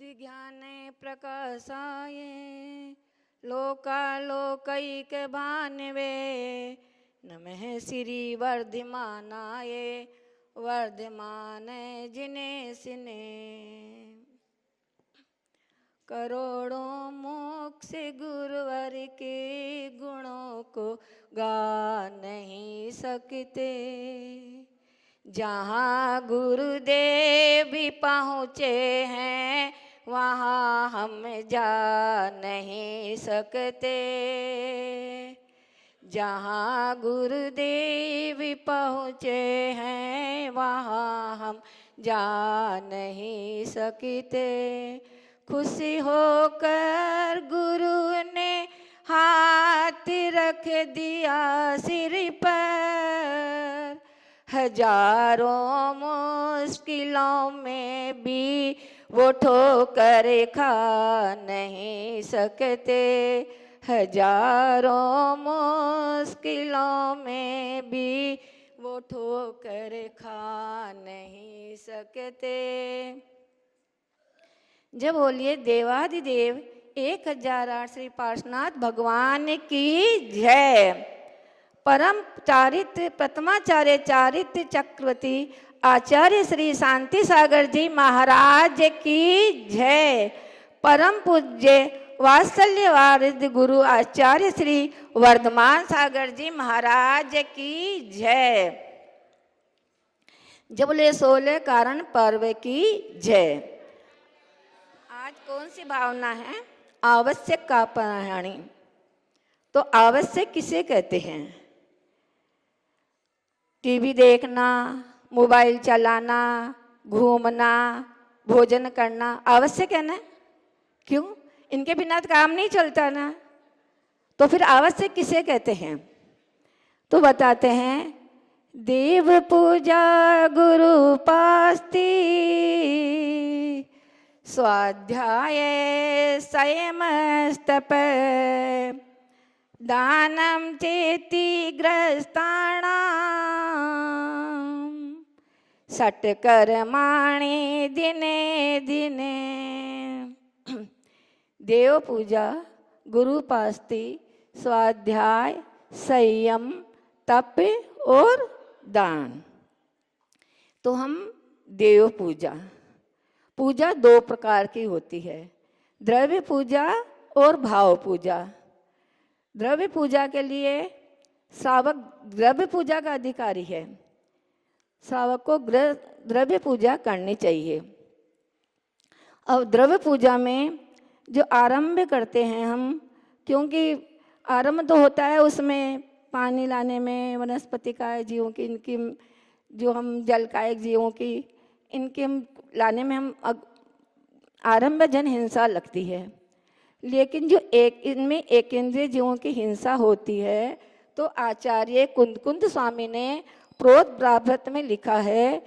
बुद्धि ज्ञान प्रकाशाय लोकालोकैक भानवे नमः श्री वर्धमानाय वर्धमान जिने सिने। करोड़ों मोक्ष गुरुवर के गुणों को गा नहीं सकते। जहाँ गुरुदेव भी पहुँचे हैं वहाँ हम जा नहीं सकते। जहाँ गुरुदेव भी पहुँचे हैं वहाँ हम जा नहीं सकते। खुशी होकर गुरु ने हाथ रख दिया सिर पर। हजारों मुश्किलों में भी वो ठोकर खा नहीं सकते। हजारों मुश्किलों में भी वो ठोकर खा नहीं सकते। जब बोलिए देवादिदेव 1008 श्री पार्श्वनाथ भगवान की जय। परम चारित्र प्रथमाचार्य चारित्र चक्रवर्ती आचार्य श्री शांति सागर जी महाराज की जय। परम पूज्य वात्सल्य वारिद गुरु आचार्य श्री वर्धमान सागर जी महाराज की जय। जब बोले 16 कारण पर्व की जय। आज कौन सी भावना है? आवश्यक का प्राणी। तो आवश्यक किसे कहते हैं? टीवी देखना, मोबाइल चलाना, घूमना, भोजन करना आवश्यक है ना? क्यों? इनके बिना तो काम नहीं चलता ना। तो फिर आवश्यक किसे कहते हैं? तो बताते हैं देव पूजा गुरु पास्ती स्वाध्याय संयम स्तप दानम चेति ग्रस्ताणाम षट्कर्माणि दिने दिने। देव पूजा गुरु पास्ती स्वाध्याय संयम तप और दान। तो हम देव पूजा पूजा 2 प्रकार की होती है, द्रव्य पूजा और भाव पूजा। द्रव्य पूजा के लिए श्रावक द्रव्य पूजा का अधिकारी है। श्रावक को द्रव्य पूजा करनी चाहिए। और द्रव्य पूजा में जो आरंभ करते हैं हम, क्योंकि आरंभ तो होता है उसमें पानी लाने में, वनस्पति काय जीवों की, इनकी जो हम जल कायक जीवों की, इनके लाने में हम आरंभ जन हिंसा लगती है। लेकिन जो इनमें एक इंद्रिय जीवों की हिंसा होती है, तो आचार्य कुंद स्वामी ने प्रोत ब्राह्मण में लिखा है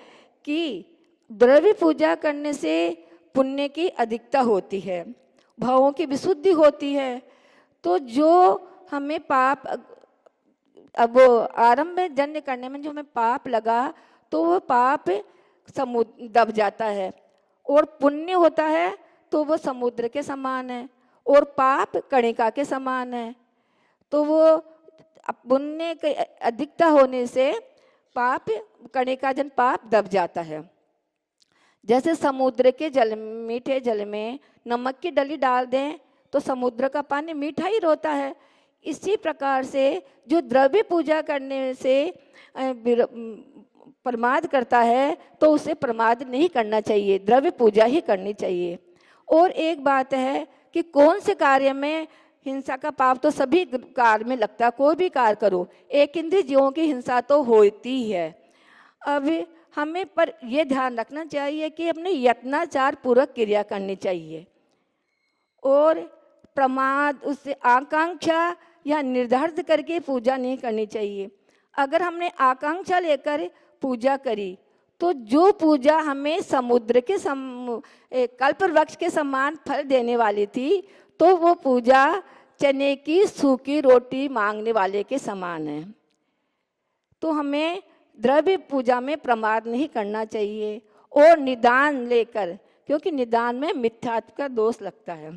कि द्रव्य पूजा करने से पुण्य की अधिकता होती है, भावों की विशुद्धि होती है। तो जो हमें पाप, अब वो आरंभ जन्य करने में जो हमें पाप लगा, तो वो पाप समुद्र दब जाता है। और पुण्य होता है तो वो समुद्र के समान है, और पाप कणिका के समान है। तो वो पुण्य की अधिकता होने से पाप कणिका जन पाप दब जाता है। जैसे समुद्र के जल, मीठे जल में नमक की डली डाल दें तो समुद्र का पानी मीठा ही रहता है। इसी प्रकार से जो द्रव्य पूजा करने से प्रमाद करता है, तो उसे प्रमाद नहीं करना चाहिए, द्रव्य पूजा ही करनी चाहिए। और एक बात है कि कौन से कार्य में हिंसा का पाप तो सभी कार्य में लगता है, कोई भी कार्य करो, एक इंद्रिय जीवों की हिंसा तो होती है। अब हमें पर यह ध्यान रखना चाहिए कि अपने यत्नाचार पूर्वक क्रिया करनी चाहिए, और प्रमाद, उससे आकांक्षा या निर्धारित करके पूजा नहीं करनी चाहिए। अगर हमने आकांक्षा लेकर पूजा करी, तो जो पूजा हमें समुद्र के कल्प वृक्ष के समान फल देने वाली थी, तो वो पूजा चने की सूखी रोटी मांगने वाले के समान है। तो हमें द्रव्य पूजा में प्रमाद नहीं करना चाहिए, और निदान लेकर क्योंकि निदान में मिथ्यात्व का दोष लगता है।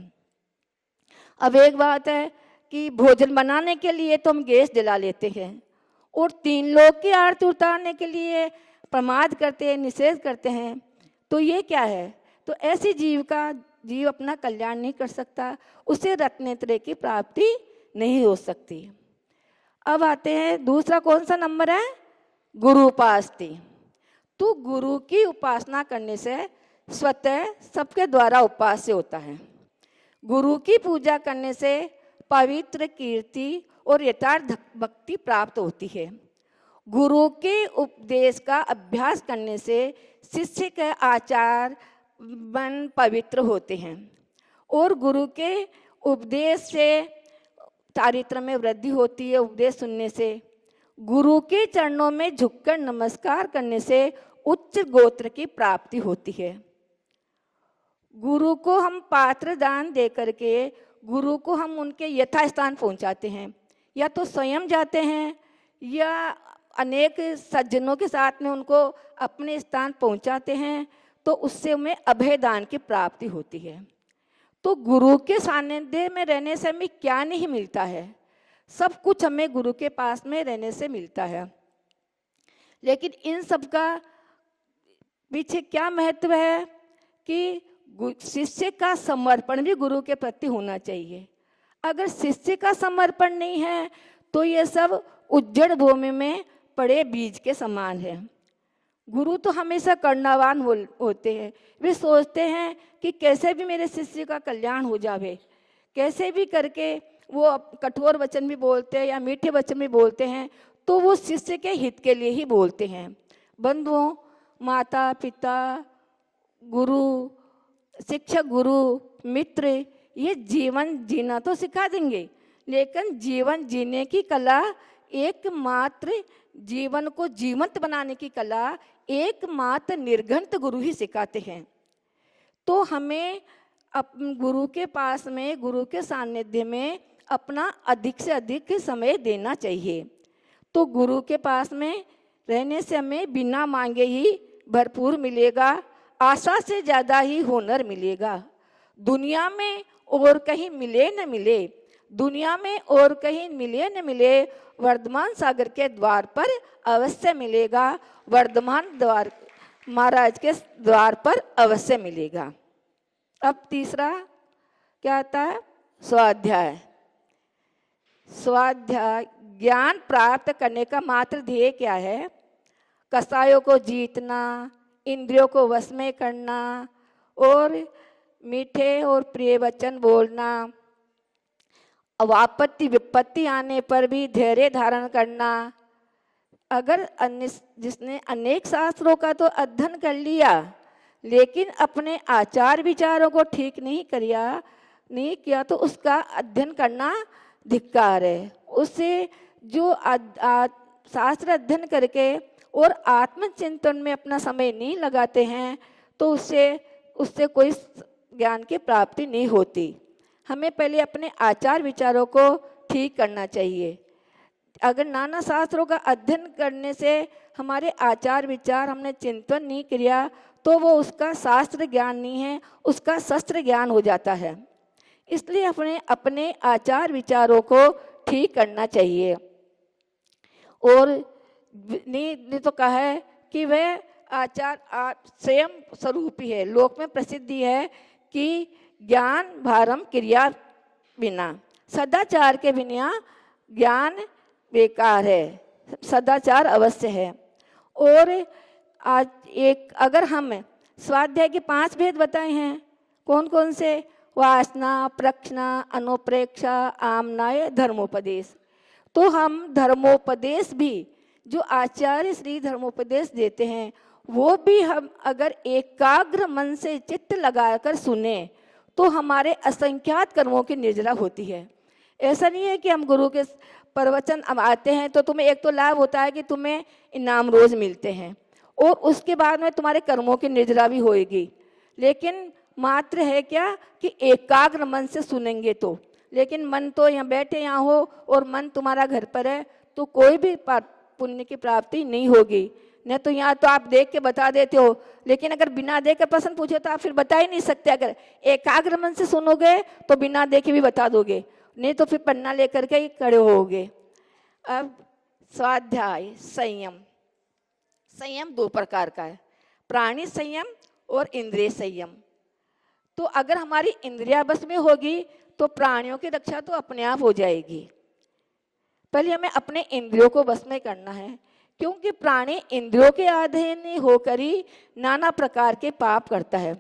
अब एक बात है कि भोजन बनाने के लिए तो हम गैस जला लेते हैं और 3 लोग की आरती उतारने के लिए प्रमाद करते हैं, निषेध करते हैं, तो ये क्या है? तो ऐसी जीव अपना कल्याण नहीं कर सकता, उसे रत्नेत्रय की प्राप्ति नहीं हो सकती। अब आते हैं दूसरा कौन सा नंबर है? गुरु उपासती। तो गुरु की उपासना करने से स्वतः सबके द्वारा उपास्य होता है। गुरु की पूजा करने से पवित्र कीर्ति और यथार्थ भक्ति प्राप्त होती है। गुरु के उपदेश का अभ्यास करने से शिष्य के आचार मन पवित्र होते हैं और गुरु के उपदेश से चारित्र में वृद्धि होती है। उपदेश सुनने से, गुरु के चरणों में झुककर नमस्कार करने से उच्च गोत्र की प्राप्ति होती है। गुरु को हम पात्र दान दे करके गुरु को हम उनके यथास्थान पहुंचाते हैं, या तो स्वयं जाते हैं या अनेक सज्जनों के साथ में उनको अपने स्थान पहुंचाते हैं, तो उससे हमें अभय दान की प्राप्ति होती है। तो गुरु के सानिध्य में रहने से हमें क्या नहीं मिलता है? सब कुछ हमें गुरु के पास में रहने से मिलता है। लेकिन इन सब का पीछे क्या महत्व है कि शिष्य का समर्पण भी गुरु के प्रति होना चाहिए। अगर शिष्य का समर्पण नहीं है तो ये सब उज्जड़ भूमि में पड़े बीज के समान है। गुरु तो हमेशा करुणावान होते हैं। वे सोचते हैं कि कैसे भी मेरे शिष्य का कल्याण हो जावे, कैसे भी करके वो कठोर वचन भी बोलते हैं या मीठे वचन भी बोलते हैं, तो वो शिष्य के हित के लिए ही बोलते हैं। बंधुओं, माता पिता, गुरु, शिक्षक, गुरु, मित्र, ये जीवन जीना तो सिखा देंगे, लेकिन जीवन जीने की कला, एकमात्र जीवन को जीवंत बनाने की कला एकमात्र निर्घंट गुरु ही सिखाते हैं। तो हमें गुरु के पास में, गुरु के सानिध्य में अपना अधिक से अधिक समय देना चाहिए। तो गुरु के पास में रहने से हमें बिना मांगे ही भरपूर मिलेगा, आशा से ज़्यादा ही हुनर मिलेगा। दुनिया में और कहीं मिले न मिले, दुनिया में और कहीं मिले न मिले, वर्धमान सागर के द्वार पर अवश्य मिलेगा। वर्धमान द्वार महाराज के द्वार पर अवश्य मिलेगा। अब तीसरा क्या आता है? स्वाध्याय। स्वाध्याय ज्ञान प्राप्त करने का मात्र ध्येय क्या है? कसायों को जीतना, इंद्रियों को वश में करना और मीठे और प्रिय वचन बोलना, अब आपत्ति विपत्ति आने पर भी धैर्य धारण करना। अगर जिसने अनेक शास्त्रों का तो अध्ययन कर लिया, लेकिन अपने आचार विचारों को ठीक नहीं किया तो उसका अध्ययन करना धिक्कार है। उससे जो शास्त्र अध्ययन करके और आत्मचिंतन में अपना समय नहीं लगाते हैं, तो उससे कोई ज्ञान की प्राप्ति नहीं होती। हमें पहले अपने आचार विचारों को ठीक करना चाहिए। अगर नाना शास्त्रों का अध्ययन करने से हमारे आचार विचार हमने चिंतन नहीं किया, तो वो उसका शास्त्र ज्ञान नहीं है, उसका शस्त्र ज्ञान हो जाता है। इसलिए अपने आचार विचारों को ठीक करना चाहिए। और ने तो कहा है कि वह आचार स्वयं स्वरूप ही है। लोक में प्रसिद्धि है कि ज्ञान भारम क्रिया बिना, सदाचार के बिना ज्ञान बेकार है, सदाचार अवश्य है। और आज अगर हम स्वाध्याय के 5 भेद बताए हैं, कौन कौन से? वासना, प्रक्षणा, अनुप्रेक्षा, आमनाय, धर्मोपदेश। तो हम धर्मोपदेश भी, जो आचार्य श्री धर्मोपदेश देते हैं, वो भी हम अगर एकाग्र मन से चित्त लगाकर सुने तो हमारे असंख्यात कर्मों की निर्जरा होती है। ऐसा नहीं है कि हम गुरु के प्रवचन अब आते हैं तो तुम्हें एक तो लाभ होता है कि तुम्हें इनाम रोज मिलते हैं और उसके बाद में तुम्हारे कर्मों की निर्जरा भी होएगी। लेकिन मात्र है क्या कि एकाग्र मन से सुनेंगे तो। लेकिन मन तो यहाँ बैठे यहाँ हो और मन तुम्हारा घर पर है, तो कोई भी पुण्य की प्राप्ति नहीं होगी। नहीं तो यहाँ तो आप देख के बता देते हो, लेकिन अगर बिना देख के प्रश्न पूछे तो आप फिर बता ही नहीं सकते। अगर एकाग्र मन से सुनोगे तो बिना देखे भी बता दोगे, नहीं तो फिर पन्ना लेकर के ही खड़े होगे। अब स्वाध्याय संयम। संयम दो प्रकार का है, प्राणी संयम और इंद्रिय संयम। तो अगर हमारी इंद्रिया बस में होगी तो प्राणियों की रक्षा तो अपने आप हो जाएगी। पहले हमें अपने इंद्रियों को बस में करना है, क्योंकि प्राणी इंद्रियों के अधीन होकर ही नाना प्रकार के पाप करता है।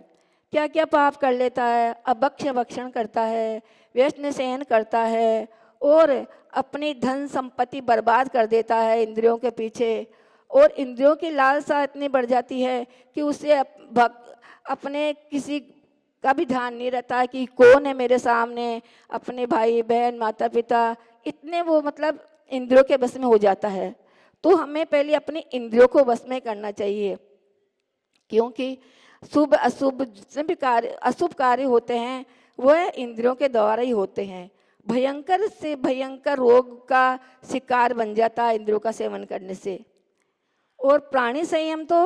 क्या क्या पाप कर लेता है? अभक्ष्य भक्षण करता है, व्यसन सेवन करता है, और अपनी धन संपत्ति बर्बाद कर देता है इंद्रियों के पीछे। और इंद्रियों की लालसा इतनी बढ़ जाती है कि उसे अपने किसी का भी ध्यान नहीं रहता कि कौन है मेरे सामने, अपने भाई बहन माता पिता, इतने वो मतलब इंद्रियों के बस में हो जाता है। तो हमें पहले अपनी इंद्रियों को बस में करना चाहिए, क्योंकि शुभ अशुभ सभी कार्य अशुभ कार्य होते हैं वह इंद्रियों के द्वारा ही होते हैं। भयंकर से भयंकर रोग का शिकार बन जाता है इंद्रियों का सेवन करने से। और प्राणी संयम तो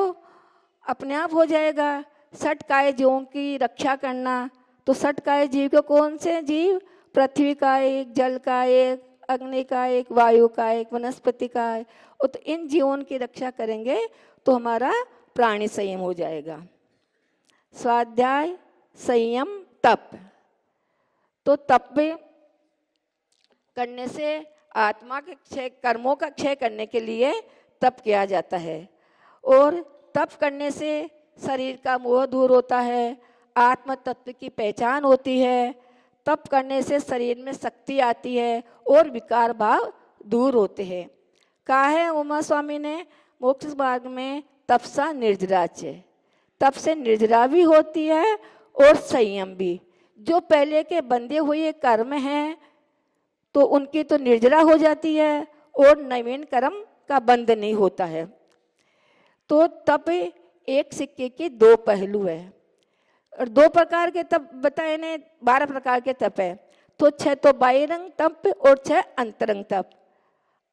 अपने आप हो जाएगा। षटकाय जीवों की रक्षा करना, तो षटकाय जीव के कौन से जीव? पृथ्वी का एक, जल का एक, अग्नि का एक, वायु का एक, वनस्पति का एक। और तो इन जीवों की रक्षा करेंगे तो हमारा प्राणी संयम हो जाएगा। स्वाध्याय संयम तप। तो तप करने से आत्मा के क्षय, कर्मों का क्षय करने के लिए तप किया जाता है। और तप करने से शरीर का मोह दूर होता है, आत्म तत्व की पहचान होती है। तप करने से शरीर में शक्ति आती है और विकार भाव दूर होते हैं। कहा है उमा स्वामी ने मोक्ष मार्ग में तपसा निर्जराच। तप से निर्जरा भी होती है और संयम भी। जो पहले के बंधे हुए कर्म हैं तो उनकी तो निर्जरा हो जाती है और नवीन कर्म का बंध नहीं होता है। तो तप एक सिक्के के दो पहलू है। और दो प्रकार के तप बताए ने, 12 प्रकार के तप है। तो 6 तो बाह्यरंग तप और 6 अंतरंग तप।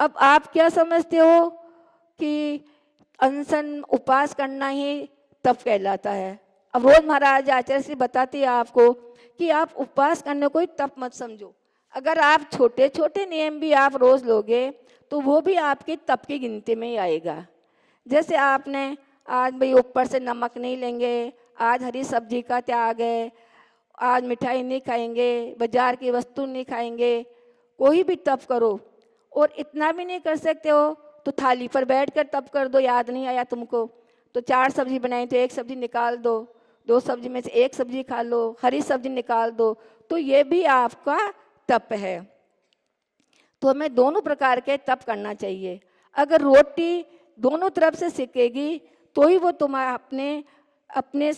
अब आप क्या समझते हो कि अनशन उपवास करना ही तप कहलाता है? अब रोज महाराज आचार्य से बताते हैं आपको कि आप उपवास करने को ही तप मत समझो। अगर आप छोटे छोटे नियम भी आप रोज लोगे तो वो भी आपकी तप की गिनती में ही आएगा। जैसे आपने आज भाई ऊपर से नमक नहीं लेंगे, आज हरी सब्जी का त्याग है, आज मिठाई नहीं खाएंगे, बाजार की वस्तु नहीं खाएंगे, कोई भी तप करो। और इतना भी नहीं कर सकते हो तो थाली पर बैठकर तप कर दो। याद नहीं आया तुमको तो 4 सब्जी बनाई तो 1 सब्जी निकाल दो, 2 सब्जी में से 1 सब्जी खा लो, हरी सब्जी निकाल दो, तो ये भी आपका तप है। तो हमें दोनों प्रकार के तप करना चाहिए। अगर रोटी दोनों तरफ से सिकेगी तो ही वो तुम्हारा अपने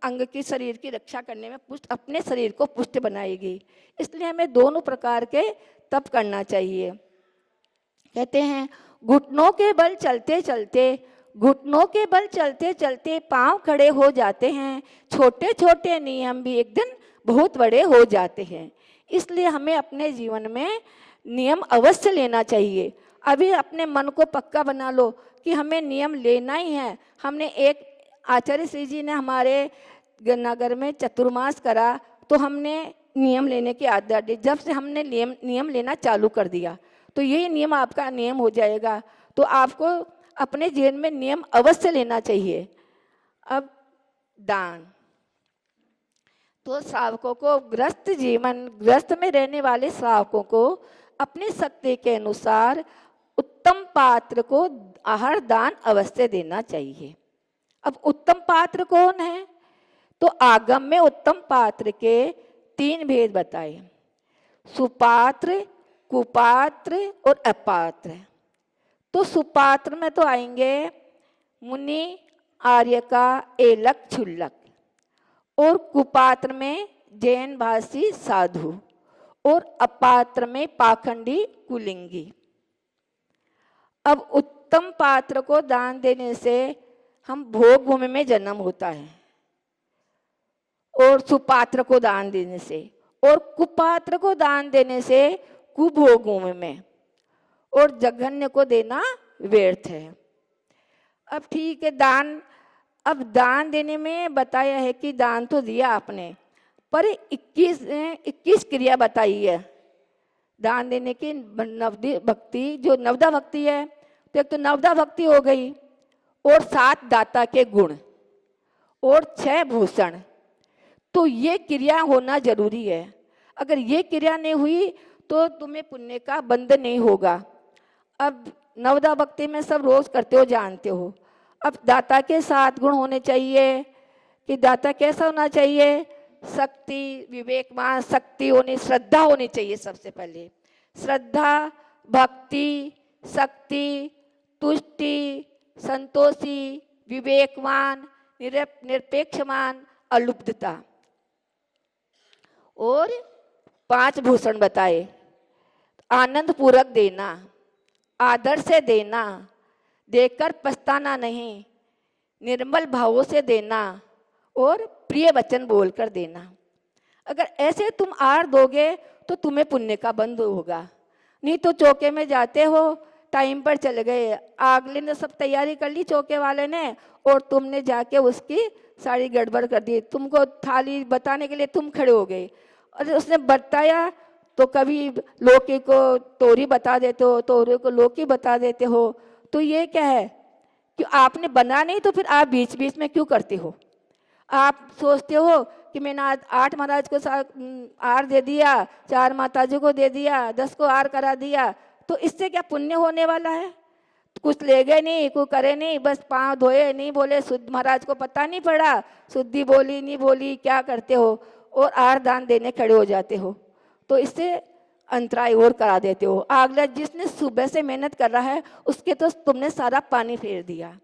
अंग की शरीर की रक्षा करने में अपने शरीर को पुष्ट बनाएगी। इसलिए हमें दोनों प्रकार के तप करना चाहिए। कहते हैं घुटनों के बल चलते चलते, घुटनों के बल चलते चलते पांव खड़े हो जाते हैं। छोटे छोटे नियम भी एक दिन बहुत बड़े हो जाते हैं। इसलिए हमें अपने जीवन में नियम अवश्य लेना चाहिए। अभी अपने मन को पक्का बना लो कि हमें नियम लेना ही है। हमने एक आचार्य श्री जी ने हमारे नगर में चतुर्मास करा तो हमने नियम लेने की आदत दी। जब से हमने नियम लेना चालू कर दिया तो यही नियम आपका नियम हो जाएगा। तो आपको अपने जीवन में नियम अवश्य लेना चाहिए। अब दान। तो श्रावकों को गृहस्थ में रहने वाले श्रावकों को अपनी शक्ति के अनुसार उत्तम पात्र को आहार दान अवश्य देना चाहिए। अब उत्तम पात्र कौन है? तो आगम में उत्तम पात्र के 3 भेद बताए, सुपात्र, कुपात्र और अपात्र। तो सुपात्र में तो आएंगे मुनि, आर्यका, एलक, क्षुल्लक, और कुपात्र में जैन भाषी साधु, और अपात्र में पाखंडी कुलिंगी। अब उत्तम पात्र को दान देने से हम भोग भूमि में जन्म होता है, और सुपात्र को दान देने से, और कुपात्र को दान देने से कुभोग भूमि में, और जघन्य को देना व्यर्थ है। अब ठीक है, दान, अब दान देने में बताया है कि दान तो दिया आपने, पर 21 क्रिया बताई है दान देने की। नवदी भक्ति, जो नवदा भक्ति है, तो एक तो नवदा भक्ति हो गई, और 7 दाता के गुण, और 6 भूषण। तो ये क्रिया होना जरूरी है। अगर ये क्रिया नहीं हुई तो तुम्हें पुण्य का बंधन नहीं होगा। अब नवदा भक्ति में सब रोज करते हो, जानते हो। अब दाता के 7 गुण होने चाहिए कि दाता कैसा होना चाहिए? शक्ति, विवेकवान, शक्ति होनी, श्रद्धा होनी चाहिए। सबसे पहले श्रद्धा, भक्ति, शक्ति, तुष्टि, संतोषी, विवेकवान, निरपेक्षमान, अलुप्तता। और 5 भूषण बताए। आनंद पूर्वक देना, आदर से देना, देकर पछताना नहीं, निर्मल भावों से देना, और प्रिय वचन बोलकर देना। अगर ऐसे तुम आहार दोगे तो तुम्हें पुण्य का बंध होगा। नहीं तो चौके में जाते हो, टाइम पर चले गए, अगले ने सब तैयारी कर ली चौके वाले ने, और तुमने जाके उसकी सारी गड़बड़ कर दी। तुमको थाली बताने के लिए तुम खड़े हो गए, और उसने बताया तो कभी लौकी को तोरी बता देते हो, तोरी को लौकी बता देते हो। तो ये क्या है कि आपने बना नहीं, तो फिर आप बीच बीच में क्यों करते हो? आप सोचते हो कि मैंने आज 8 महाराज को आर दे दिया, 4 माताजी को दे दिया, 10 को आर करा दिया, तो इससे क्या पुण्य होने वाला है? कुछ ले गए नहीं, कुछ करे नहीं, बस पाँव धोए नहीं, बोले शुद्ध, महाराज को पता नहीं पड़ा, शुद्धि बोली नहीं बोली, क्या करते हो? और आर दान देने खड़े हो जाते हो, तो इससे अंतराय और करा देते हो। अगला जिसने सुबह से मेहनत कर रहा है, उसके तो तुमने सारा पानी फेर दिया।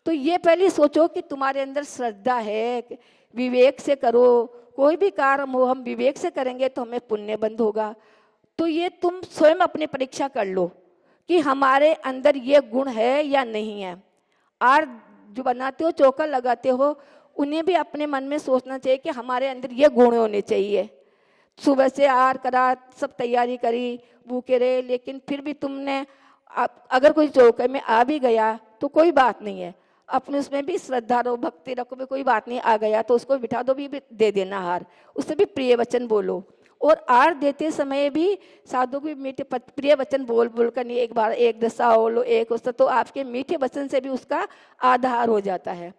तो ये पहले सोचो कि तुम्हारे अंदर श्रद्धा है, विवेक से करो। कोई भी कार्य हो, हम विवेक से करेंगे तो हमें पुण्य बंध होगा। तो ये तुम स्वयं अपनी परीक्षा कर लो कि हमारे अंदर ये गुण है या नहीं है। आर जो बनाते हो, चौका लगाते हो, उन्हें भी अपने मन में सोचना चाहिए कि हमारे अंदर ये गुण होने चाहिए। सुबह से आर करा, सब तैयारी करी, भूखे रहे, लेकिन फिर भी तुमने, अगर कोई चौके में आ भी गया तो कोई बात नहीं है, अपने उसमें भी श्रद्धा रहो, भक्ति रखो, भी कोई बात नहीं, आ गया तो उसको बिठा दो, भी दे देना हार, उससे भी प्रिय वचन बोलो। और आर देते समय भी साधु को मीठे प्रिय वचन बोल बोल कर, नहीं एक बार एक दशा हो लो, एक उससे, तो आपके मीठे वचन से भी उसका आधार हो जाता है।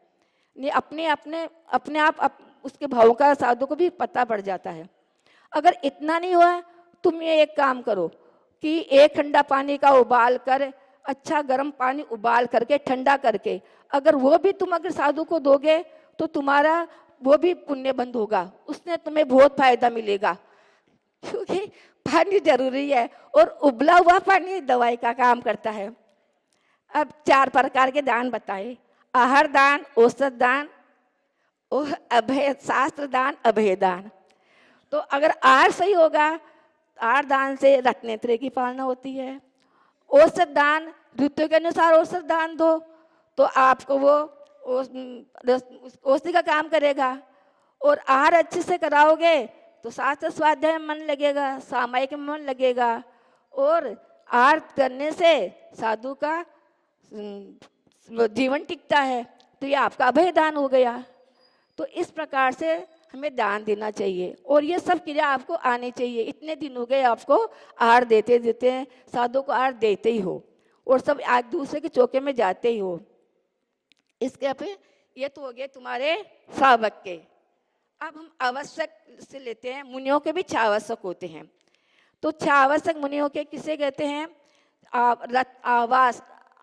नहीं अपने आप उसके भाव का साधु को भी पता पड़ जाता है। अगर इतना नहीं हुआ, तुम ये एक काम करो कि 1 ठंडा पानी का उबाल कर, अच्छा गर्म पानी उबाल करके ठंडा करके, अगर वो भी तुम अगर साधु को दोगे तो तुम्हारा वो भी पुण्य बंद होगा, उसने तुम्हें बहुत फायदा मिलेगा। क्योंकि पानी जरूरी है, और उबला हुआ पानी दवाई का काम करता है। अब 4 प्रकार के दान बताए। आहार दान, औषध दान, और अभय, शास्त्र दान, अभय दान। तो अगर आहार सही होगा, आहार दान से रत्नेत्र की पालना होती है। औषध दान, ऋतु के अनुसार औषध दान दो तो आपको वो औषधि का काम करेगा। और आहार अच्छे से कराओगे तो शास्त्र स्वाध्याय में मन लगेगा, सामायिक में मन लगेगा, और आहार करने से साधु का जीवन टिकता है। तो ये आपका अभय दान हो गया। तो इस प्रकार से हमें दान देना चाहिए, और ये सब क्रिया आपको आनी चाहिए। इतने दिन हो गए आपको आहार देते देते हैं, साधु को आहार देते ही हो, और सब आज दूसरे के चौके में जाते ही हो। इसके पे ये तो हो गए तुम्हारे श्रावक के। अब हम आवश्यक से लेते हैं, मुनियों के भी 6 आवश्यक होते हैं। तो 6 आवश्यक मुनियों के किसे कहते हैं?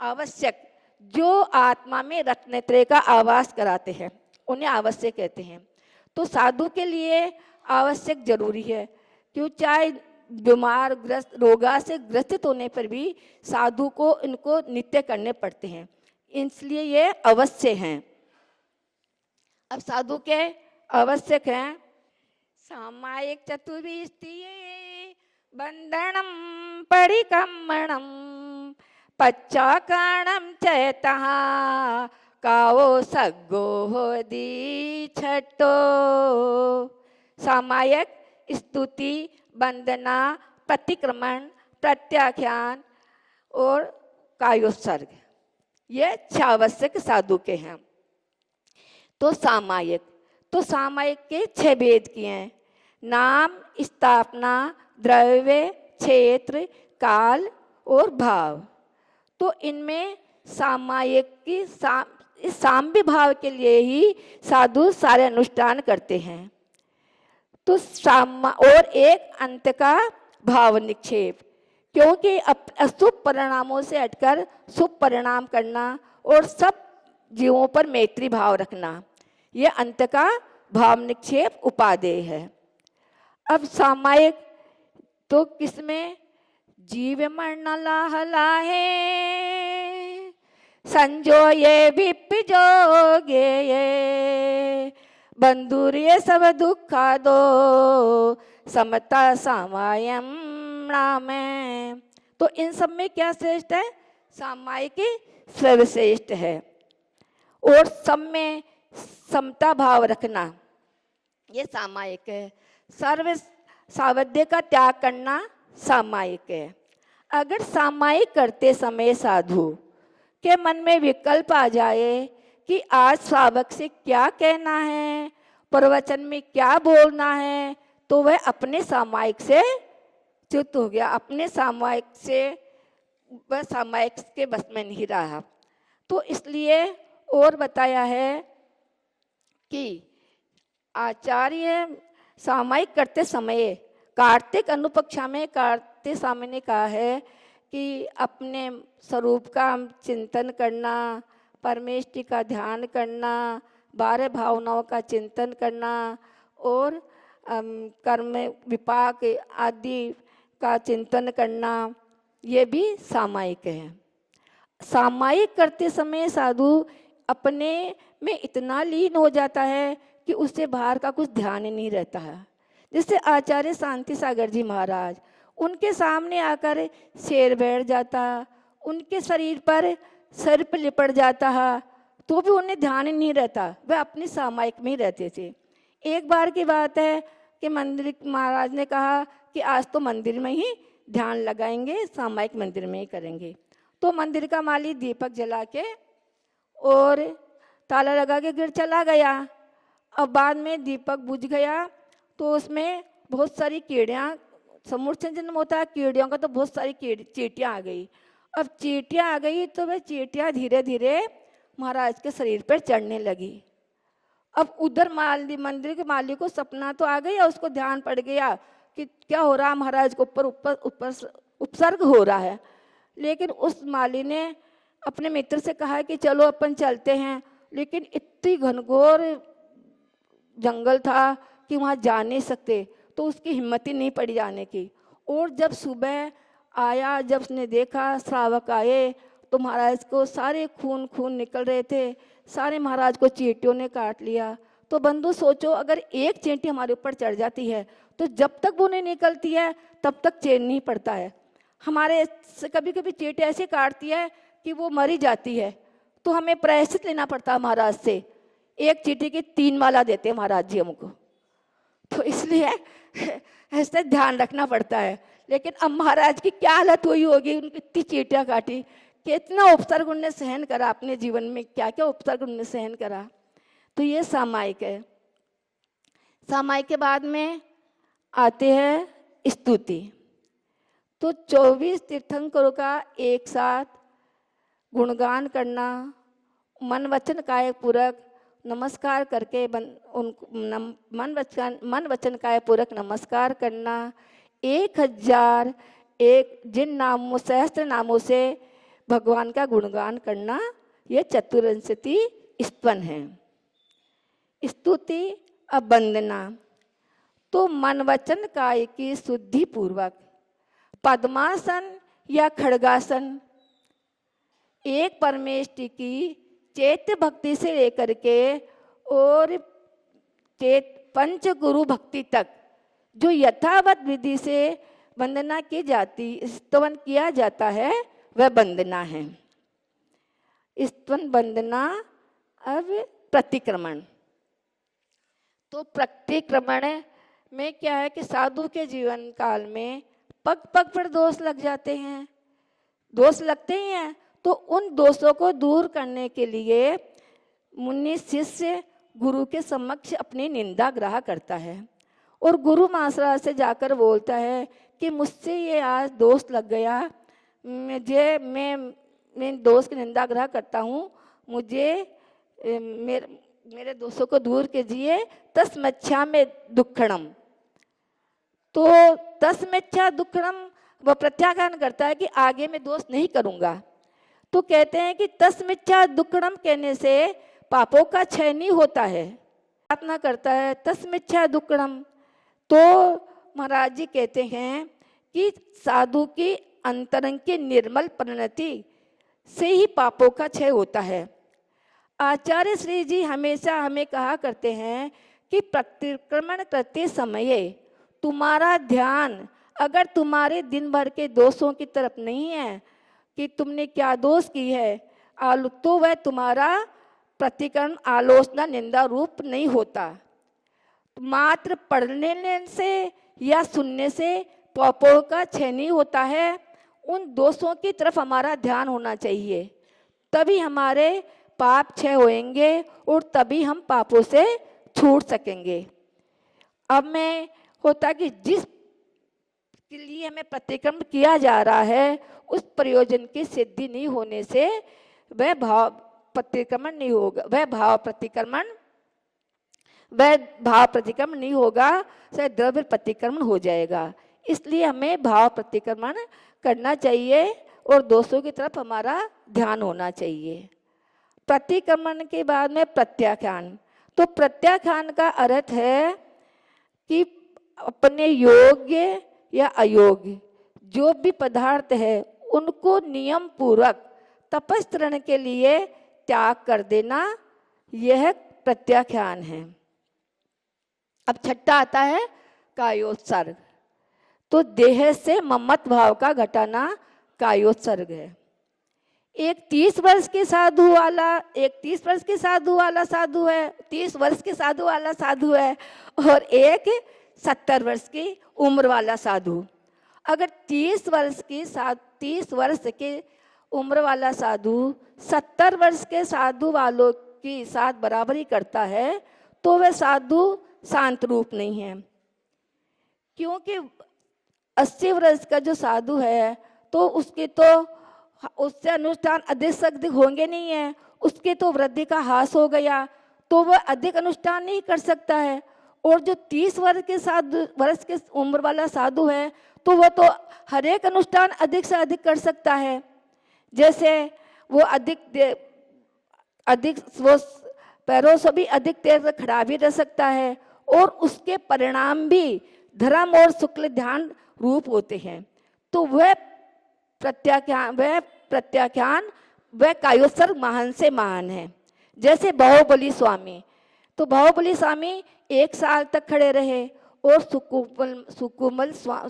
आवश्यक, जो आत्मा में रत्नत्रय का आवास कराते हैं, उन्हें आवश्यक कहते हैं। तो साधु के लिए आवश्यक जरूरी है, क्यों? चाहे बीमार ग्रस्त, रोगा से ग्रसित होने पर भी साधु को इनको नित्य करने पड़ते हैं, इसलिए ये अवश्य हैं। अब साधु के आवश्यक हैं। सामायिक चतुर्विष्टि बंधनम परिकम्मणम पच्चाकरणम चैतः कावो सग्गो दी छठो। सामायिक स्तुति, वंदना, प्रतिक्रमण, प्रत्याख्यान और कायोत्सर्ग, ये छावश्यक साधु के हैं। तो सामायिक के 6 भेद किए हैं, नाम, स्थापना, द्रव्य, क्षेत्र, काल और भाव। तो इनमें सामायिक की इस साम्य भाव के लिए ही साधु सारे अनुष्ठान करते हैं। तो और एक अंत का भाव निक्षेप, क्योंकि अशुभ परिणामों से हटकर शुभ परिणाम करना और सब जीवों पर मैत्री भाव रखना, यह अंत का भाव निक्षेप उपादेय है। अब सामायिक तो किसमें, जीव मरण लाह लाहे संजोये विप जोगे ये बंधुर ये सब दुखा दो समता सामायम राम। तो इन सब में क्या श्रेष्ठ है, सामायिक सर्वश्रेष्ठ है। और सब में समता भाव रखना ये सामायिक है। सर्व सावध्य का त्याग करना सामायिक है। अगर सामायिक करते समय साधु के मन में विकल्प आ जाए कि आज श्रावक से क्या कहना है, प्रवचन में क्या बोलना है, तो वह अपने सामायिक से च्युत हो गया, अपने सामायिक से वह सामायिक के बस में नहीं रहा। तो इसलिए और बताया है कि आचार्य सामायिक करते समय कार्तिक अनुपक्षा में कार्तिक स्वामी ने कहा है कि अपने स्वरूप का चिंतन करना, परमेष्टि का ध्यान करना, 12 भावनाओं का चिंतन करना और कर्म विपाक आदि का चिंतन करना, ये भी सामायिक है। सामायिक करते समय साधु अपने में इतना लीन हो जाता है कि उससे बाहर का कुछ ध्यान ही नहीं रहता है। जैसे आचार्य शांति सागर जी महाराज, उनके सामने आकर शेर बैठ जाता, उनके शरीर पर सर्प लिपट जाता है, तो भी उन्हें ध्यान ही नहीं रहता, वह अपनी सामायिक में ही रहते थे। एक बार की बात है कि मंदिर महाराज ने कहा कि आज तो मंदिर में ही ध्यान लगाएंगे, सामायिक मंदिर में ही करेंगे। तो मंदिर का माली दीपक जला के और ताला लगा के गिर चला गया। अब बाद में दीपक बुझ गया तो उसमें बहुत सारी कीड़ियाँ, समूर्छन जन्म होता है कीड़ियों का, तो बहुत सारी चींटियाँ आ गई। अब चींटियाँ आ गई तो वह चींटियाँ धीरे धीरे महाराज के शरीर पर चढ़ने लगी। अब उधर मंदिर के माली को सपना तो आ गया, उसको ध्यान पड़ गया कि क्या हो रहा, महाराज को ऊपर उपसर्ग हो रहा है। लेकिन उस माली ने अपने मित्र से कहा कि चलो अपन चलते हैं, लेकिन इतनी घनघोर जंगल था कि वहाँ जा नहीं सकते, तो उसकी हिम्मत ही नहीं पड़ी जाने की। और जब सुबह आया, जब उसने देखा श्रावक आए तो महाराज को सारे खून निकल रहे थे, सारे महाराज को चींटियों ने काट लिया। तो बंधु सोचो, अगर एक चींटी हमारे ऊपर चढ़ जाती है तो जब तक वो नहीं निकलती है तब तक चैन नहीं पड़ता है। हमारे कभी कभी चींटी ऐसे काटती है कि वो मरी जाती है, तो हमें प्रायश्चित लेना पड़ता है महाराज से। एक चींटी की 3 माला देते हैं महाराज जी हमको, तो इसलिए ऐसे ध्यान रखना पड़ता है। लेकिन अब महाराज की क्या हालत हुई होगी, उनकी इतनी चींटियाँ काटी, कितना उपसर्ग उन्होंने सहन करा अपने जीवन में, क्या क्या उपसर्ग उन्होंने सहन करा। तो ये सामायिक है। सामायिक के बाद में आते हैं स्तुति। तो 24 तीर्थंकरों का एक साथ गुणगान करना, मन वचन काय पूरक नमस्कार करके मन वचन काय पूरक नमस्कार करना, 1001 जिन नामों सहस्त्र नामों से भगवान का गुणगान करना, ये चतुर्विंशति स्तवन है। स्तुति अब वंदना, तो मन वचन काय की शुद्धि पूर्वक पद्मासन या खड़गासन एक परमेष्टि की चैत्य भक्ति से लेकर के और पंच गुरु भक्ति तक जो यथावत विधि से वंदना की जाती, स्तवन किया जाता है, वह वंदना है। स्तवन वंदना। अब प्रतिक्रमण। तो प्रतिक्रमण में क्या है कि साधु के जीवन काल में पग पग पर दोष लग जाते हैं। दोष लगते ही हैं तो उन दोषों को दूर करने के लिए मुनि शिष्य गुरु के समक्ष अपनी निंदा ग्रह करता है और गुरु महाराज से जाकर बोलता है कि मुझसे ये आज दोष लग गया, मैं दोष की निंदा ग्रह करता हूँ, मुझे मेरे दोषों को दूर कीजिए। तस्मैच्छामि दुक्खड़म, तो तस्मैच्छा दुक्खड़म वह प्रत्याख्यान करता है कि आगे मैं दोष नहीं करूँगा। तो कहते हैं कि तस्मैच्छा दुक्खड़म कहने से पापों का क्षय नहीं होता है, प्रार्थना करता है तस्मैच्छा दुक्खड़म। तो महाराज जी कहते हैं कि साधु की अंतरंग की निर्मल परिणति से ही पापों का क्षय होता है। आचार्य श्री जी हमेशा हमें कहा करते हैं कि प्रतिक्रमण करते समय तुम्हारा ध्यान अगर तुम्हारे दिन भर के दोषों की तरफ नहीं है कि तुमने क्या दोष की है, तो वह तुम्हारा प्रतिक्रमण आलोचना निंदा रूप नहीं होता। मात्र पढ़ने से या सुनने से पापों का क्षय नहीं होता है, उन दोषों की तरफ हमारा ध्यान होना चाहिए, तभी हमारे पाप क्षय होएंगे और तभी हम पापों से छूट सकेंगे। अब में होता कि जिस के लिए हमें प्रतिक्रमण किया जा रहा है उस प्रयोजन की सिद्धि नहीं होने से वह भाव प्रतिक्रमण नहीं होगा, वह भाव प्रतिक्रमण नहीं होगा, शायद द्रव्य प्रतिक्रमण हो जाएगा। इसलिए हमें भाव प्रतिक्रमण करना चाहिए और दोषों की तरफ हमारा ध्यान होना चाहिए। प्रतिक्रमण के बाद में प्रत्याख्यान। तो प्रत्याख्यान का अर्थ है कि अपने योग्य या अयोग्य जो भी पदार्थ है उनको नियम पूर्वक तपस्त्रण के लिए त्याग कर देना, यह प्रत्याख्यान है। अब छठा आता है कायोत्सर्ग। तो देह से ममत्व भाव का घटाना कायोत्सर्ग है। एक 30 वर्ष के साधु वाला साधु है, 30 वर्ष के साधु वाला साधु है और एक 70 वर्ष की उम्र वाला साधु। अगर 30 वर्ष के उम्र वाला साधु 70 वर्ष के साधु वालों की साथ बराबरी करता है तो वह साधु शांत रूप नहीं है, क्योंकि 80 वर्ष का जो साधु है तो उससे अनुष्ठान अधिक से अधिक होंगे नहीं है, उसके तो वृद्धि का हास हो गया तो वह अधिक अनुष्ठान नहीं कर सकता है। और जो 30 वर्ष के उम्र वाला साधु है तो वह तो हर एक अनुष्ठान अधिक से अधिक कर सकता है। जैसे वो वो पैरों से भी अधिक देर खड़ा भी रह सकता है और उसके परिणाम भी धर्म और शुक्ल ध्यान रूप होते हैं। तो वह प्रत्याख्यान वह कायोत्सर्ग महान से महान है। जैसे बाहुबली स्वामी, तो बाहुबली स्वामी 1 साल तक खड़े रहे और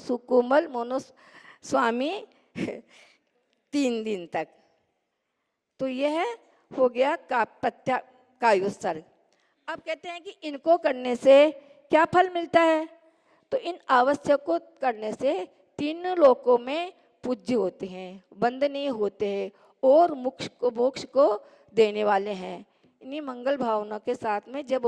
सुकुमल मोनो स्वामी 3 दिन तक। तो यह हो गया कायोत्सर्ग। अब कहते हैं कि इनको करने से क्या फल मिलता है। तो इन आवश्यक को करने से 3 लोकों में पूज्य होते हैं, वंदनीय होते हैं और मोक्ष को देने वाले हैं। इन्हीं मंगल भावना के साथ में जब